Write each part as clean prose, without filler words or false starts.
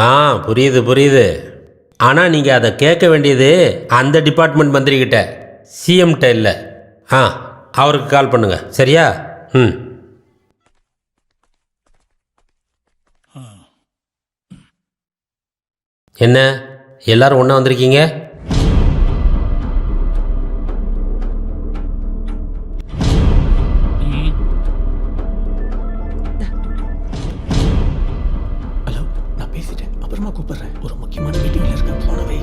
ஆ, புரியுது புரியுது. ஆனால் நீங்கள் அதை கேட்க வேண்டியது அந்த டிபார்ட்மெண்ட் மந்திரிக்கிட்ட, சிஎம்கிட்ட இல்லை. ஆ, அவருக்கு கால் பண்ணுங்க, சரியா? ம். என்ன எல்லாரும் ஒன்றா வந்திருக்கீங்க? ஹலோ, நான் பேசிட்டேன், அப்புறமா கூப்பிடுறேன். ஒரு முக்கியமான மீட்டிங்ல இருக்கேன், போனவை.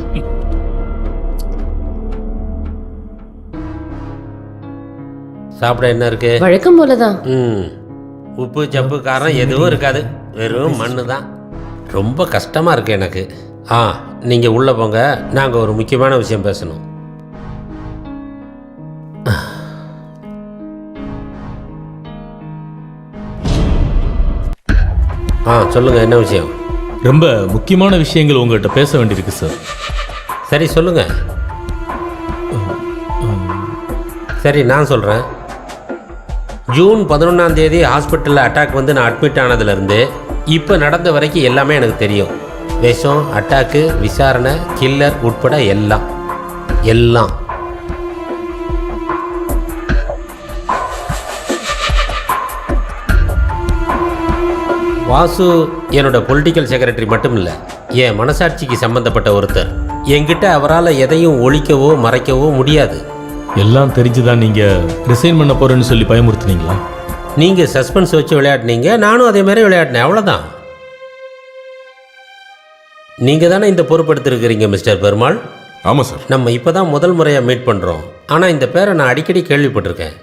சாப்பிட என்ன இருக்கு? வழக்கம் போலதான். ம், உப்பு சப்பு காரம் எதுவும் இருக்காது, வெறும் மண்ணு தான். ரொம்ப கஷ்டமாக இருக்கு எனக்கு. ஆ, நீங்கள் உள்ளே போங்க, நாங்கள் ஒரு முக்கியமான விஷயம் பேசணும். ஆ, சொல்லுங்கள், என்ன விஷயம்? ரொம்ப முக்கியமான விஷயங்கள் உங்கள்கிட்ட பேச வேண்டியிருக்கு சார். சரி சொல்லுங்கள். சரி, நான் சொல்கிறேன். ஜூன் 11ஆம் தேதி ஹாஸ்பிட்டலில் அட்டாக் வந்து நான் அட்மிட் ஆனதுலேருந்து இப்போ நடந்த வரைக்கும் எல்லாமே எனக்கு தெரியும். விஷம், அட்டாக்கு, விசாரணை, கில்லர் உட்பட எல்லாம் எல்லாம். வாசு என்னோட பொலிட்டிக்கல் செக்ரட்டரி மட்டும் இல்லை, என் மனசாட்சிக்கு சம்பந்தப்பட்ட ஒருத்தர். என்கிட்ட அவரால் எதையும் ஒழிக்கவோ மறைக்கவோ முடியாது. எல்லாம் தெரிஞ்சுதான் நீங்கள் ரிசைன் பண்ண போகிறேன்னு சொல்லி பயமுறுத்துனீங்களா? நீங்கள் சஸ்பென்ஸ் வச்சு விளையாடினீங்க, நானும் அதே மாதிரி விளையாடினேன், அவ்வளோதான். நீங்கள் தானே இந்த பொறுப்பெடுத்திருக்கிறீங்க மிஸ்டர் பெருமாள். ஆமாம் சார். நம்ம இப்போ தான் முதல் முறையாக மீட் பண்ணுறோம். ஆனால் இந்த பேரை நான் அடிக்கடி கேள்விப்பட்டிருக்கேன்.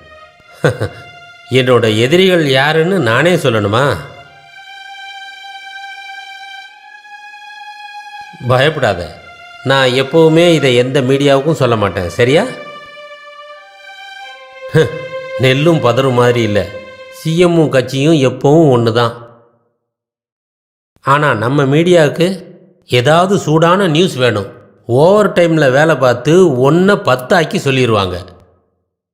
என்னோட எதிரிகள் யாருன்னு நானே சொல்லணுமா? பயப்படாத, நான் எப்போவுமே இதை எந்த மீடியாவுக்கும் சொல்ல மாட்டேன், சரியா? நெல்லும் பதறும் மாதிரி இல்லை, சிஎம்மும் கட்சியும் எப்பவும் ஒன்று தான். ஆனால் நம்ம மீடியாவுக்கு ஏதாவது சூடான நியூஸ் வேணும். ஓவர் டைமில் வேலை பார்த்து 1 10 ஆக்கி சொல்லிடுவாங்க.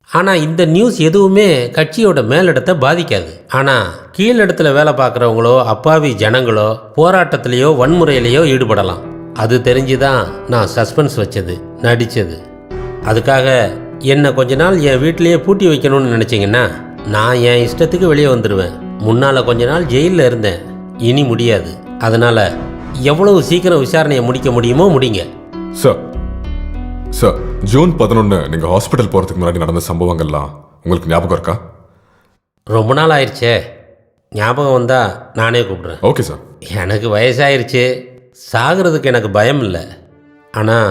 ஆனால் இந்த நியூஸ் எதுவுமே கட்சியோட மேலிடத்தை பாதிக்காது. ஆனால் கீழிடத்துல வேலை பார்க்குறவங்களோ அப்பாவி ஜனங்களோ போராட்டத்திலேயோ வன்முறையிலையோ ஈடுபடலாம். அது தெரிஞ்சு தான் நான் சஸ்பென்ஸ் வச்சது, நடித்தது. அதுக்காக என்னை கொஞ்ச நாள் என் வீட்டிலையே பூட்டி வைக்கணும்னு நினச்சிங்கன்னா நான் என் இஷ்டத்துக்கு வெளியே வந்துடுவேன். முன்னால் கொஞ்ச நாள் ஜெயிலில் இருந்தேன், இனி முடியாது. அதனால் எவ்வளவு சீக்கிரம் விசாரணையை முடிக்க முடியுமோ முடிங்க. சார் சார், ஜூன் 11 நீங்கள் ஹாஸ்பிட்டல் போகிறதுக்கு முன்னாடி நடந்த சம்பவங்கள்லாம் உங்களுக்கு ஞாபகம் இருக்கா? ரொம்ப நாள் ஆயிடுச்சே, ஞாபகம் வந்தால் நானே கூப்பிட்றேன். Okay sir. எனக்கு வயசாயிருச்சு, சாகிறதுக்கு எனக்கு பயம் இல்லை. ஆனால்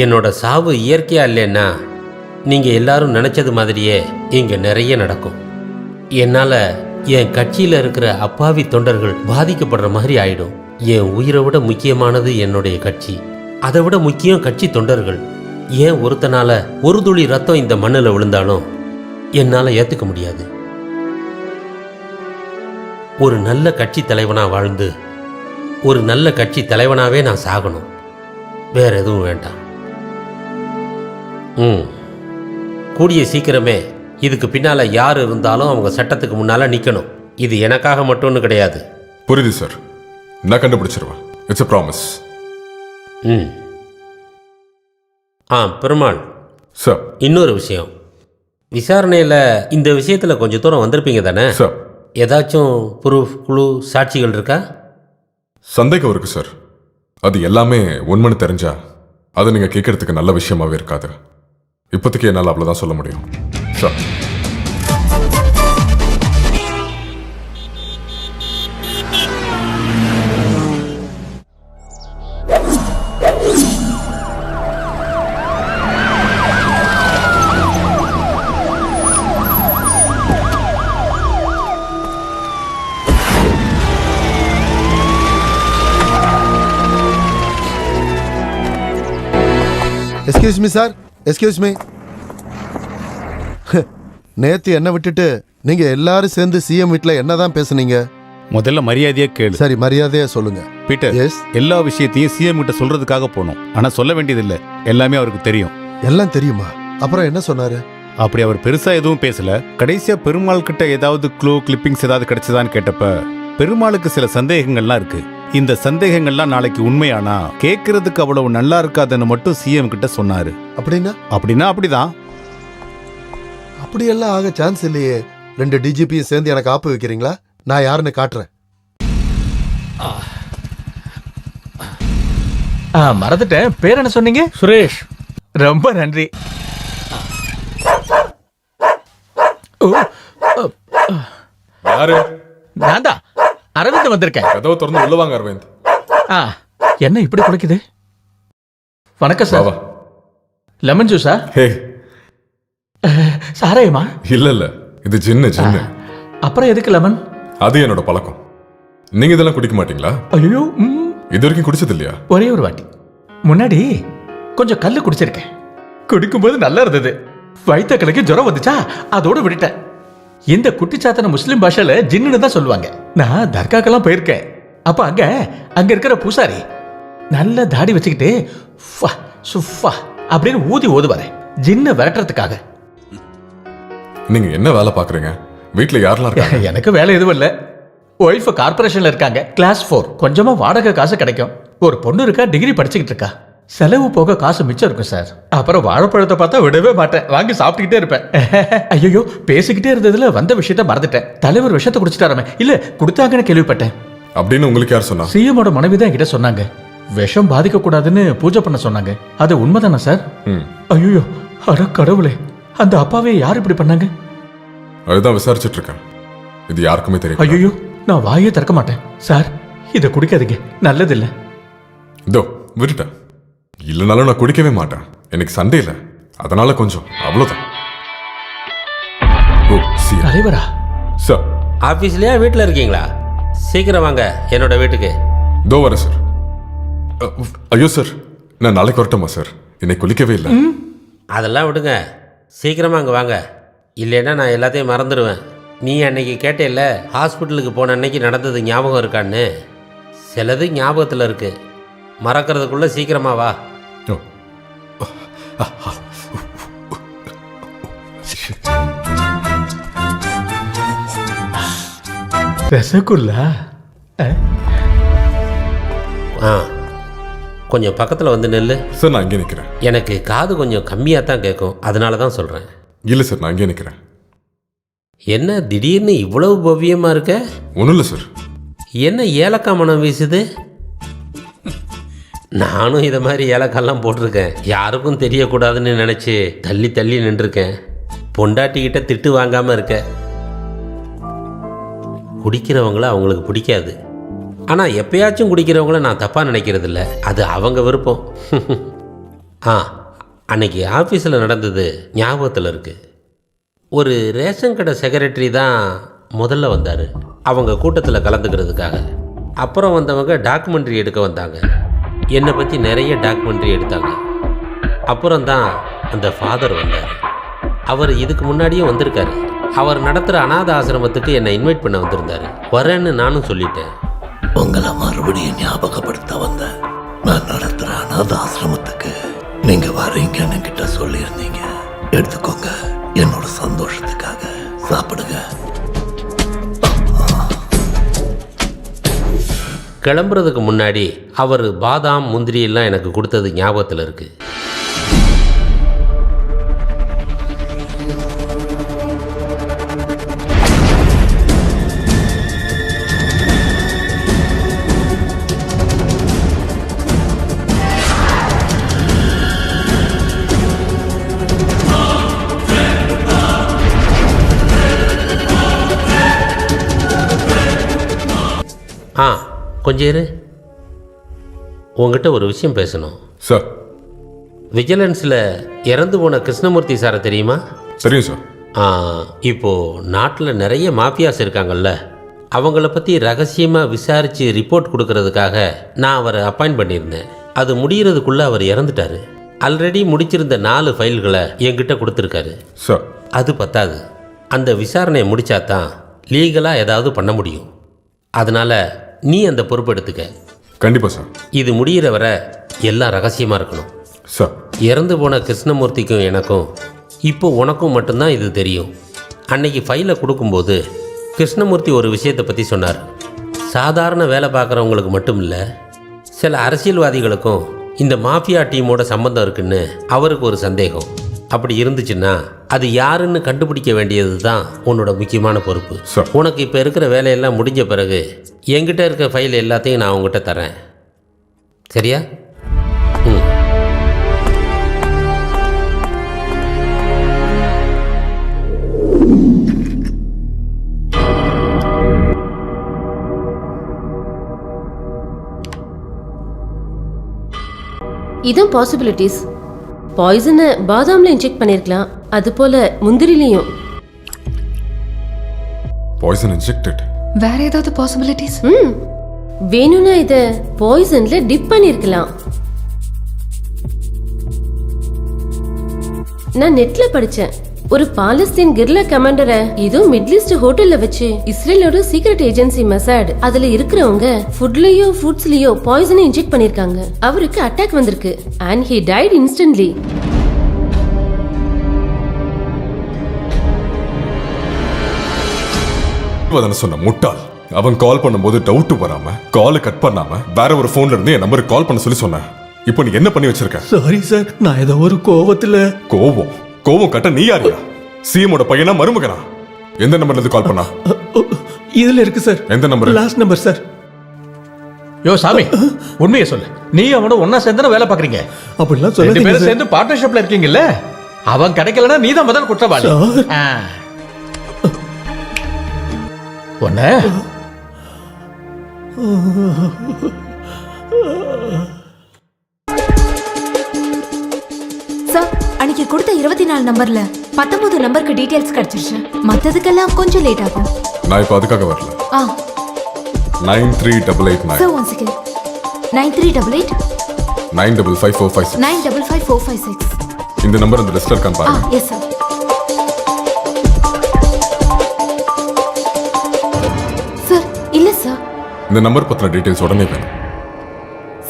என்னோட சாவு இயற்கையாக இல்லைன்னா நீங்கள் எல்லாரும் நினச்சது மாதிரியே இங்கே நிறைய நடக்கும். என்னால் என் கட்சியில் இருக்கிற அப்பாவி தொண்டர்கள் பாதிக்கப்படுற மாதிரி ஆயிடும். என் உயிரை விட முக்கியமானது என்னுடைய கட்சி, அதை விட முக்கியம் கட்சி தொண்டர்கள். ஏன் ஒருத்தனால ஒரு துளி ரத்தம் இந்த மண்ணில் விழுந்தாலும் என்னால் ஏற்றுக்க முடியாது. ஒரு நல்ல கட்சி தலைவனாக வாழ்ந்து ஒரு நல்ல கட்சி தலைவனாகவே நான் சாகணும், வேற எதுவும் வேண்டாம். கூடிய சீக்கிரமே இதுக்கு பின்னால் யார் இருந்தாலும் அவங்க சட்டத்துக்கு முன்னால் நிற்கணும். இது எனக்காக மட்டும்னு கிடையாது. புரியுது சார், நான் கண்டுபிடிச்சிருவேன். It's a promise. Perumal sir. இன்னொரு விஷயம், விசாரணையில் இந்த விஷயத்தில் கொஞ்சம் தூரம் வந்திருப்பீங்க தானே சார்? ஏதாச்சும் ப்ரூஃப், குழு, சாட்சிகள் இருக்கா? சந்தேகம் இருக்கு சார். அது எல்லாமே உண்மைன்னு தெரிஞ்சா அதை நீங்கள் கேட்கறதுக்கு நல்ல விஷயமாவே இருக்காது. இப்போதைக்கு என்னால் அவ்வளோதான் சொல்ல முடியும் sir. Excuse me sir, excuse me. நேத்து என்ன விட்டுட்டு நீங்க எல்லாரும் சேர்ந்து சிஎம் வீட்டில் என்னதான் பேசுனீங்க? முதல்ல மரியாதையா கேளு. சரி, மரியாதையா சொல்லுங்க. பீட்டர், எஸ், எல்லா விஷயத்தையும் சிஎம் கிட்ட சொல்றதுக்காக போனோம். ஆனா சொல்ல வேண்டியதில்லை, எல்லாமே அவருக்கு தெரியும். எல்லாம் தெரியுமா? அப்புறம் என்ன சொன்னாரு? அப்படி அவர் பெருசா எதுவும் பேசல. கடைசியா பெருமாள் கிட்ட ஏதாவது க்ளூ, கிளிப்பிங்ஸ் ஏதாவது கிடைச்சதான்னு கேட்டப்ப பெருமாளுக்கு சில சந்தேகங்கள்லாம் இருக்கு. இந்த சந்தேகங்கள்லாம் நாளைக்கு உண்மையானா கேட்கறதுக்கு அவ்வளவு நல்லா இருக்காதுன்னு மட்டும் சிஎம் கிட்ட சொன்னாரு. அப்படின்னா அப்படின்னா அப்படிதான். அப்படியெல்லாம் ஆக சான்ஸ் இல்லையே. 2 டிஜிபியும் சேர்ந்து எனக்கு ஆப்பு வைக்கிறீங்களா? நான் யாருன்னு காட்டுறேன். மறந்துட்டேன். பேர் என்ன சொன்னீங்க? சுரேஷ். ரொம்ப நன்றி. ஓ, யாரு? நான் தான் அரவிந்த் வந்திருக்கேன். கதவை திறந்து உள்ள வாங்க அரவிந்த். ஆ, என்ன இப்படி குலைக்குது? வணக்கம் வா சார். வா. லெமன் ஜூஸா? ஹே, சாராயமா? இல்ல இல்ல, இது ஜின்னு ஜின்னு. அப்புறம் எதுக்கு லெமன்? அது என்னோட பழக்கம். நீங்க இதெல்லாம் குடிக்க மாட்டீங்களா? ஐயோ, இது வரைக்கும் குடிச்சது இல்லையா? ஒரே ஒரு வாட்டி முன்னாடி கொஞ்சம் கல்லு குடிச்சிருக்கேன். குடிக்கும்போது நல்லா இருந்தது. வயிற்ற கலக்கி ஜுரம் வந்துச்சா, அதோட விட்டுட்டேன். இந்த குட்டிச்சாத்தன முஸ்லிம் பாஷையில ஜின்னு தான் சொல்லுவாங்க. நான் தர்காக்கெல்லாம் போயிருக்கேன். அப்ப அங்க இருக்கிற பூசாரி நல்ல தாடி வச்சுக்கிட்டு ஃபா சுஃபா அப்படின்னு ஊதி ஓதுவாரு, ஜின்ன விரட்டுறதுக்காக. நீங்க என்ன வேலை பாக்குறீங்க? வீட்டுல யாரெல்லாம் இருக்காங்க? எனக்கு வேலை எதுவும் இல்லை. ஒய்ஃப் கார்பரேஷன்ல இருக்காங்க, கிளாஸ் 4. கொஞ்சமா வாடகை காசு கிடைக்கும். ஒரு பொண்ணு இருக்கா, டிகிரி படிச்சுக்கிட்டு இருக்கா. செலவு போக காசு மிச்சம் இருக்கும் சார். அப்புறம் வாழைப்பழத்தை பார்த்தா விடவே மாட்டேன், வாங்கி சாப்பிட்டுக்கிட்டே இருப்பேன். ஐயோ, பேசிக்கிட்டே இருந்ததுல வந்த விஷயத்த மறந்துட்டேன். தலைவர் விஷயத்தை குடிச்சிட்டாராமே. இல்ல குடுத்தாங்கன்னு கேள்விப்பட்டேன். அப்படின்னு உங்களுக்கு யார் சொன்னா? சிஎமோட மனைவி தான் என்கிட்ட சொன்னாங்க. விஷம் பாதிக்க கூடாதுன்னு பூஜை பண்ண சொன்னாங்க. அது உண்மைதானா சார்? ஐயோ, அட கடவுளே, அந்த அப்பாவே யார் இப்படி பண்ணாங்க? அதுதான் விசாரிச்சுட்டு இருக்கேன். இது யாருக்குமே தெரியும். ஐயோ, நான் வாயே திறக்க மாட்டேன் சார். இதை குடிக்காதீங்க, நல்லதில்லை. இதோ விட்டுட்டேன். இல்லைனாலும் நான் குடிக்கவே மாட்டேன். எனக்கு சண்டே இல்லை, அதனால கொஞ்சம் அவ்வளோதான். ஓ சி தலைவரா? சார். ஆஃபீஸ்லையா வீட்டில் இருக்கீங்களா? சீக்கிரம் வாங்க என்னோட வீட்டுக்கு. இதோ வரேன் சார். ஐயோ சார், நான் நாளைக்கு வரட்டுமா சார்? இன்னைக்கு குளிக்கவே இல்லை. அதெல்லாம் விடுங்க, சீக்கிரமாக அங்கே வாங்க. இல்லைன்னா நான் எல்லாத்தையும் மறந்துடுவேன். நீ அன்னைக்கு கேட்டேல்ல, ஹாஸ்பிட்டலுக்கு போன அன்னைக்கு நடந்தது ஞாபகம் இருக்கான்னு. சிலது ஞாபகத்தில் இருக்கு, மறக்கிறதுக்குள்ளே சீக்கிரமா வா. ஓ. ரசகுல்லா? ஆ, கொஞ்சம் பக்கத்தில் வந்து நெல்லு. சார் நான் அங்கே நிற்கிறேன். எனக்கு காது கொஞ்சம் கம்மியாக தான் கேட்கும், அதனால தான் சொல்கிறேன். இல்லை சார், நான் அங்கே நிற்கிறேன். என்ன திடீர்னு இவ்வளவு பவ்யமாக இருக்க? ஒன்றும் இல்லை சார். என்ன ஏலக்காய் மனம் வீசுது? நானும் இதை மாதிரி ஏலக்காயெல்லாம் போட்டிருக்கேன். யாருக்கும் தெரியக்கூடாதுன்னு நினச்சி தள்ளி தள்ளி நின்றுருக்கேன். பொண்டாட்டிக்கிட்ட திட்டு வாங்காமல் இருக்க. குடிக்கிறவங்கள அவங்களுக்கு பிடிக்காது, ஆனால் எப்பயாச்சும் குடிக்கிறவங்கள நான் தப்பாக நினைக்கிறதில்ல. அது அவங்க விருப்பம். அன்னைக்கு ஆஃபீஸில் நடந்தது ஞாபகத்தில் இருக்குது. ஒரு ரேஷன் கடை செக்ரட்டரி தான் முதல்ல வந்தார் அவங்க கூட்டத்தில் கலந்துக்கிறதுக்காக. அப்புறம் வந்தவங்க டாக்குமெண்ட்ரி எடுக்க வந்தாங்க. என்னை பற்றி நிறைய டாக்குமெண்ட்ரி எடுத்தாங்க. அப்புறம் தான் அந்த ஃபாதர் வந்தார். அவர் இதுக்கு முன்னாடியும் வந்திருக்காரு. அவர் நடத்துகிற அநாத ஆசிரமத்துக்கு என்னை இன்வைட் பண்ண வந்திருந்தார். வரேன்னு நானும் சொல்லிட்டேன். உங்களை மறுபடியும் ஞாபகப்படுத்த வந்த நான் நடத்துகிற அநாத ஆசிரமத்துக்கு நீங்கள் வரீங்கன்னு கிட்ட சொல்லியிருந்தீங்க. எடுத்துக்கோங்க, என்னோட சந்தோஷத்துக்காக சாப்பிடுங்க. கிளம்புறதுக்கு முன்னாடி அவர் பாதாம் முந்திரி எல்லாம் எனக்கு கொடுத்தது ஞாபகத்தில் இருக்குது. கொஞ்சம் இரு, உங்ககிட்ட ஒரு விஷயம் பேசணும். சார். விஜிலன்ஸில் இறந்து போன கிருஷ்ணமூர்த்தி சாரை தெரியுமா? தெரியும் சார். இப்போது நாட்டில் நிறைய மாஃபியாஸ் இருக்காங்கல்ல, அவங்கள பற்றி ரகசியமாக விசாரித்து ரிப்போர்ட் கொடுக்கறதுக்காக நான் அவரை அப்பாயிண்ட் பண்ணியிருந்தேன். அது முடிகிறதுக்குள்ளே அவர் இறந்துட்டார். ஆல்ரெடி முடிச்சிருந்த 4 ஃபைல்களை என்கிட்ட கொடுத்துருக்காரு சார். அது பத்தாது, அந்த விசாரணையை முடித்தா தான் லீகலாக ஏதாவது பண்ண முடியும். அதனால் நீ அந்த பொறுப்பு எடுத்துக்க. கண்டிப்பாக சார். இது முடிகிற வரை எல்லாம் ரகசியமாக இருக்கணும் சார். இறந்து போன கிருஷ்ணமூர்த்திக்கும் எனக்கும் இப்போ உனக்கும் மட்டும்தான் இது தெரியும். அன்னைக்கு ஃபைலை கொடுக்கும்போது கிருஷ்ணமூர்த்தி ஒரு விஷயத்தை பற்றி சொன்னார். சாதாரண வேலை பார்க்குறவங்களுக்கு மட்டும் இல்லை, சில அரசியல்வாதிகளுக்கும் இந்த மாஃபியா டீமோட சம்பந்தம் இருக்குன்னு அவருக்கு ஒரு சந்தேகம். அப்படி இருந்துச்சுன்னா அது யாருன்னு கண்டுபிடிக்க வேண்டியது தான் உன்னோட முக்கியமான பொறுப்பு. சார். உனக்கு இப்போ இருக்கிற வேலையெல்லாம் முடிஞ்ச பிறகு என்கிட்ட இருக்க ஃபைல் எல்லாத்தையும் நான் உங்ககிட்ட தரேன். சரியா? ம். இதான் பாசிபிலிட்டிஸ். பாய்சனை பாதாம்ல இன்ஜெக்ட் பண்ணிருக்கலாம், அது போல முந்திரிலையும். Poison injected. வேற ஏதாவது பாசிபிலிட்டிஸ்? வேணும்னா இத பாய்சன்ல டிப் பண்ணிருக்கலாம். நான் நெட்ல படிச்சேன், ஒரு பாலஸ்தீன் கிர்லா கமாண்டரை ஏதோ மிடில் ஈஸ்ட் ஹோட்டல்ல வச்சு இஸ்ரேலோட சீக்ரெட் ஏஜென்சி மொசாட் அதுல இருக்கிறவங்க ஃபுட்லயோ ஃப்ரூட்ஸ்லயோ பாய்சனை இன்ஜெக்ட் பண்ணிருக்காங்க. அவருக்கு அட்டாக் வந்திருக்கு and he died instantly. சொன்ன முட்டாள். அவன் கால் பண்ணும்போது டவுட் வராம காலை கட் பண்ணாம வேற ஒரு போன்ல இருந்து என் நம்பருக்கு கால் பண்ண சொல்லி சொன்னேன். இப்போ நீ என்ன பண்ணி வச்சிருக்க? சாரி சார், நான் ஏதோ ஒரு கோவத்துல. கோவம் கட்ட நீ யாரியா? சிஎமோட பையனா மருமகனா? எந்த நம்பர்ல இருந்து கால் பண்ணா? இதுல இருக்கு சார். எந்த நம்பர்? Last number sir. யோ சாமி, உண்மையை சொல்லு. நீ அவனோட ஒன்னா சேர்ந்து வேலை பாக்குறீங்க. அப்படிலாம் ரெண்டு சொல்ல பேரும் சேர்ந்து பார்ட்னர்ஷிப்ல இருக்கீங்கல்ல? அவன் கிடைக்கலனா நீ தான் முதல் குற்றவாளி. ஒண்ணு சார், அன்னைக்கு கொடுத்த 24 நம்பர்ல 19 நம்பருக்கு டீடைல்ஸ் கிடைச்சிருச்சு. மத்ததுக்கெல்லாம் கொஞ்சம் லேட் ஆகும். நான் இப்போ அதுக்காக வரல. 93889 சார், ஒன் செகண்ட். 9388 955456 955456. இந்த நம்பர் அந்த லிஸ்ட்ல இருக்கான்னு பாருங்க. Yes sir. சார், இல்ல சார். இந்த நம்பர் பத்தின டீடைல்ஸ் உடனே வேணும்.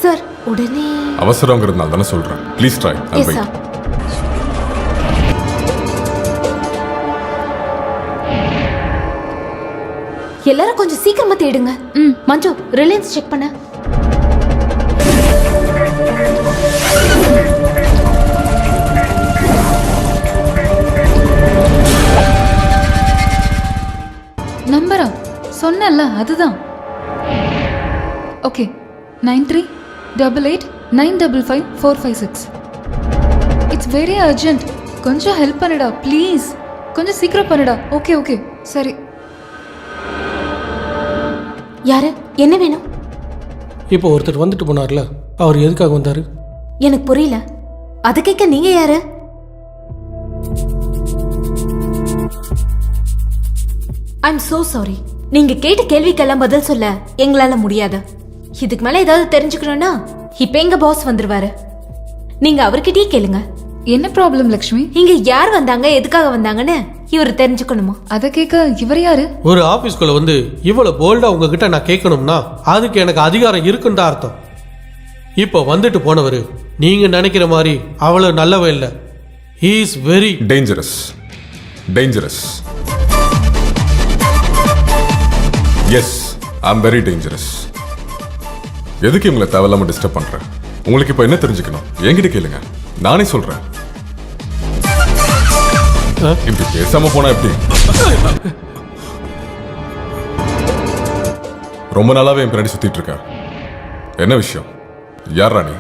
சார், உடனே. அவசரங்கிறதுனால தானே சொல்றேன். Please try and yes wait. Sir. எல்லாரும் கொஞ்சம் சீக்கிரமா தேடுங்க. மஞ்சு, ரிலையன்ஸ் செக் பண்ண. நம்பரா? சொன்னல, அதுதான். ஓகே, 9388955456. It's very urgent. கொஞ்சம் ஹெல்ப் பண்ணுடா ப்ளீஸ். கொஞ்சம் சீக்கிரம் பண்ணுடா. ஓகே ஓகே, சரி. யாரு? என்ன வேணும்? இப்போ ஒருத்தர் வந்துட்டு போனார்ல, அவர் எதுக்காக வந்தாரு? எனக்கு புரியல. அது கேட்க நீங்க யாரு? I'm so sorry. நீங்க கேட்ட கேள்விக்கெல்லாம் பதில் சொல்ல எங்களால முடியாது. இதுக்கு மேல ஏதாவது தெரிஞ்சுக்கணும்னா இப்ப எங்க பாஸ் வந்துருவாரு. நீங்க அவர்கிட்டயே கேளுங்க. என்ன ப்ராப்ளம் லக்ஷ்மி? இங்க யார் வந்தாங்க, எதுக்காக வந்தாங்கன்னு இவர் தெரிஞ்சுக்கணுமா? அதை கேட்க இவர் யாரு? ஒரு ஆபீஸ்குள்ள வந்து இவ்வளவு போல்டா உங்ககிட்ட நான் கேட்கணும்னா அதுக்கு எனக்கு அதிகாரம் இருக்குன்னு தான் அர்த்தம். இப்போ வந்துட்டு போனவர் நீங்க நினைக்கிற மாதிரி அவ்வளவு நல்லவன் இல்லை. He is very dangerous. Yes, I am very dangerous. எதுக்கு இவங்களை தேவையில்லாம டிஸ்டர்ப் பண்றேன்? உங்களுக்கு இப்போ என்ன தெரிஞ்சுக்கணும்? என்கிட்ட கேளுங்க, நானே சொல்றேன். இப்படி பேசாம போனா எப்படி? ரொம்ப நாளாவே என் பின்னாடி சுத்திட்டு இருக்க. என்ன விஷயம்? யார் ராணி?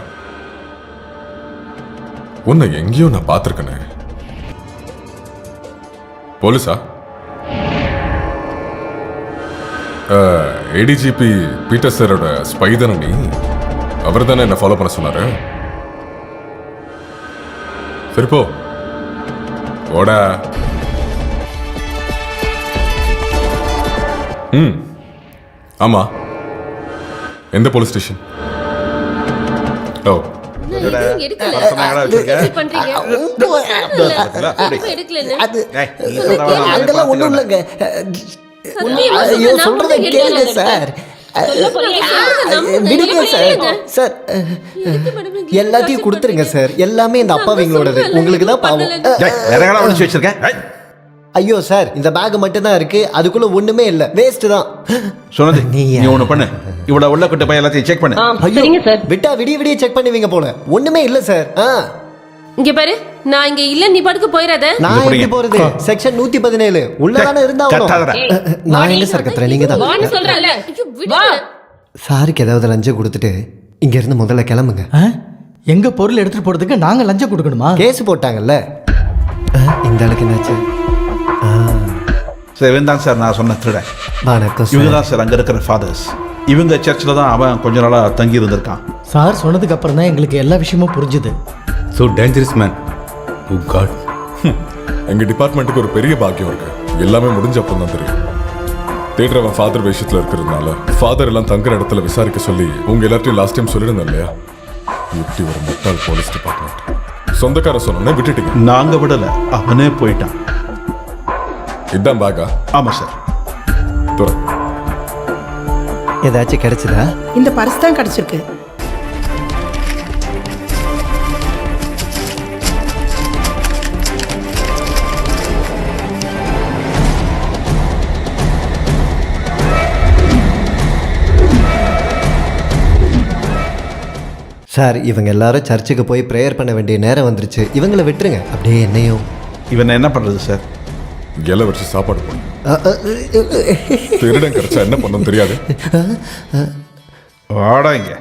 உன்னை எங்கேயோ நான் பார்த்திருக்கேனே. போலீஸா? ஏடிஜிபி பீட்டர் சாரோட ஸ்பை தானே நீ? அவர் தானே என்ன ஃபாலோ பண்ண சொன்னாரு. சரி போ, ஓடா. ஆமா, எந்த போலீஸ் ஸ்டேஷன்? ஓ, அதெல்லாம் ஒண்ணும் இல்லைங்க. ஐயோ, சொல்றத கேளுங்க சார். விடுங்க சார். சார், எல்லாத்தையும் கொடுத்துருங்க சார். எல்லாமே இந்த அப்பாவிங்களோடது. உங்களுக்கு தான் பாவம். ஐயோ சார் இந்த பேக் மட்டும் தான் இருக்கு, அதுக்குள்ள ஒண்ணுமே இல்ல, வேஸ்ட் தான். சொன்னது நீ ஒண்ணு பண்ணு, இவ்வளவு உள்ள கிட்ட போய் எல்லாத்தையும் செக் பண்ணு. சரிங்க சார். விட்டா விடிய செக் பண்ணுவீங்க போல. ஒண்ணுமே இல்ல சார். இங்க பாரு, நான் இங்க இல்ல, நீ பாட்டுக்கு போயிடாத. நான் எங்க போறது? செக்ஷன் 117 உள்ளதானே இருந்தா நான் எங்க சார் கத்துறேன், நீங்க தான் வான்னு சொல்றேன்ல. வா. சாருக்கு ஏதாவது லஞ்சம் கொடுத்துட்டு இங்க இருந்து முதல்ல கிளம்புங்க. எங்க பொருள் எடுத்துட்டு போறதுக்கு நாங்க லஞ்சம் கொடுக்கணுமா? கேஸ் போட்டாங்கல்ல. இந்த அளவுக்கு என்னாச்சு? சார் இவன் தான் சார் நான் சொன்ன திருடன். வணக்கம். இவங்க தான் சார் அங்க இருக்கிற ஃபாதர்ஸ். இவங்க சர்ச்சில் தான் அவன் கொஞ்ச நாளா தங்கி இருந்திருக்கான். சார் சொன்னதுக்கு அப்புறம் தான் எங்களுக்கு எல்லா விஷயமும் புரிஞ்சுது. So dangerous man. Oh god. எங்க டிபார்ட்மெண்ட்டுக்கு ஒரு பெரிய பாக்கியம் இருக்கு. எல்லாமே முடிஞ்ச அப்புறம் தான் தெரியும். தேடுறவன் ஃபாதர் விஷயத்துல இருக்கிறதுனால ஃபாதர் எல்லாம் தங்குற இடத்துல விசாரிக்க சொல்லி உங்க எல்லாத்தையும் லாஸ்ட் டைம் சொல்லியிருந்தேன் இல்லையா? இப்படி ஒரு முட்டாள் போலீஸ் டிபார்ட்மெண்ட். சொந்தக்கார சொன்னோன்னே விட்டுட்டீங்க. நாங்க விடல, அவனே போயிட்டான். இதுதான் பேக்கா? ஆமா சார். ஏதாச்சும் கிடைச்சதா? இந்த பர்ஸ் தான் கிடைச்சிருக்கு. சார் இவங்க எல்லாரும் சர்ச்சுக்கு போய் ப்ரேயர் பண்ண வேண்டிய நேரம் வந்துருச்சு. இவங்களை விட்டுருங்க. அப்படியே என்னையும். இவன் என்ன பண்றது சார்? இலை வச்சு சாப்பாடு போடு. திருடன் கிடைச்சா என்ன பண்ணும் தெரியாது. வாடா இங்க.